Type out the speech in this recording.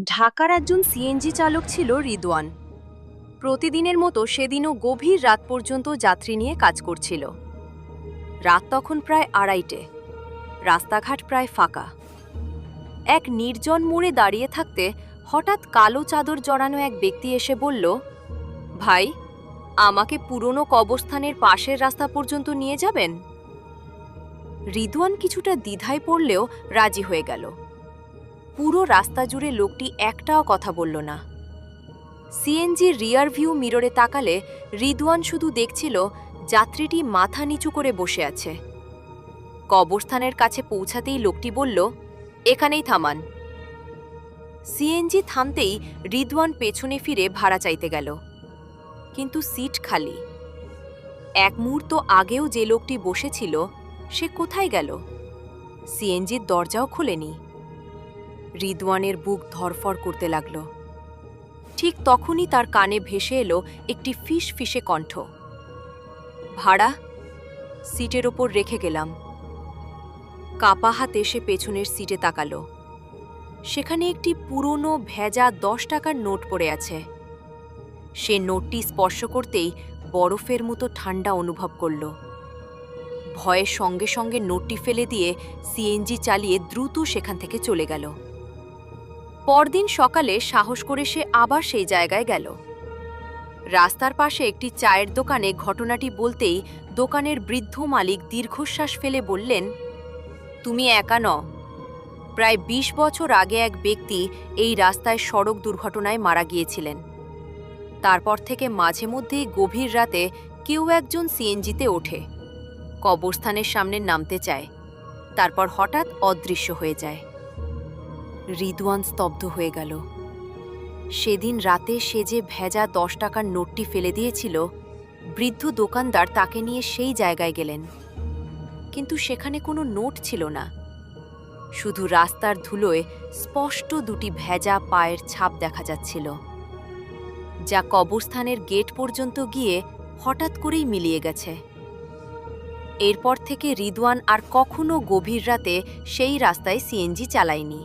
ঢাকার একজন সিএনজি চালক ছিল রিদওয়ান। প্রতিদিনের মতো সেদিনও গভীর রাত পর্যন্ত যাত্রী নিয়ে কাজ করছিল। রাত তখন প্রায় 2:30। রাস্তাঘাট প্রায় ফাঁকা। এক নির্জন মোড়ে দাঁড়িয়ে থাকতে হঠাৎ কালো চাদর জড়ানো এক ব্যক্তি এসে বলল, ভাই, আমাকে পুরনো কবরস্থানের পাশের রাস্তা পর্যন্ত নিয়ে যাবেন? রিদওয়ান কিছুটা দ্বিধায় পড়লেও রাজি হয়ে গেল। পুরো রাস্তা জুড়ে লোকটি একটাও কথা বলল না। সিএনজির রিয়ার ভিউ মিররে তাকালে রিদওয়ান শুধু দেখছিল যাত্রীটি মাথা নিচু করে বসে আছে। কবরস্থানের কাছে পৌঁছাতেই লোকটি বলল, এখানেই থামান। সিএনজি থামতেই রিদওয়ান পেছনে ফিরে ভাড়া চাইতে গেল, কিন্তু সিট খালি। এক মুহূর্ত আগেও যে লোকটি বসেছিল সে কোথায় গেল? সিএনজির দরজাও খোলেনি। রিদওয়ানের বুক ধড়ফড় করতে লাগল। ঠিক তখনই তার কানে ভেসে এলো একটি ফিসফিসে কণ্ঠ, ভাড়া? সিটের ওপর রেখে গেলাম। কাপা হাতে সে পেছনের সিটে তাকালো। সেখানে একটি পুরনো ভেজা 10 টাকার নোট পড়ে আছে। সে নোটটি স্পর্শ করতেই বরফের মতো ঠান্ডা অনুভব করল। ভয়ের সঙ্গে সঙ্গে নোটটি ফেলে দিয়ে সিএনজি চালিয়ে দ্রুত সেখান থেকে চলে গেল। পরদিন সকালে সাহস করে সে আবার সেই জায়গায় গেল। রাস্তার পাশে একটি চায়ের দোকানে ঘটনাটি বলতেই দোকানের বৃদ্ধ মালিক দীর্ঘশ্বাস ফেলে বললেন, তুমি একা নও। প্রায় 20 বছর আগে এক ব্যক্তি এই রাস্তায় সড়ক দুর্ঘটনায় মারা গিয়েছিলেন। তারপর থেকে মাঝে মধ্যেই গভীর রাতে কেউ একজন সিএনজিতে ওঠে, কবরস্থানের সামনে নামতে চায়, তারপর হঠাৎ অদৃশ্য হয়ে যায়। রিদওয়ান স্তব্ধ হয়ে গেল। সেদিন রাতে সে যে ভেজা 10 টাকার নোটটি ফেলে দিয়েছিল, বৃদ্ধ দোকানদার তাকে নিয়ে সেই জায়গায় গেলেন, কিন্তু সেখানে কোনো নোট ছিল না। শুধু রাস্তার ধুলোয় স্পষ্ট দুটি ভেজা পায়ের ছাপ দেখা যাচ্ছিল, যা কবরস্থানের গেট পর্যন্ত গিয়ে হঠাৎ করেই মিলিয়ে গেছে। এরপর থেকে রিদওয়ান আর কখনো গভীর রাতে সেই রাস্তায় সিএনজি চালায়নি।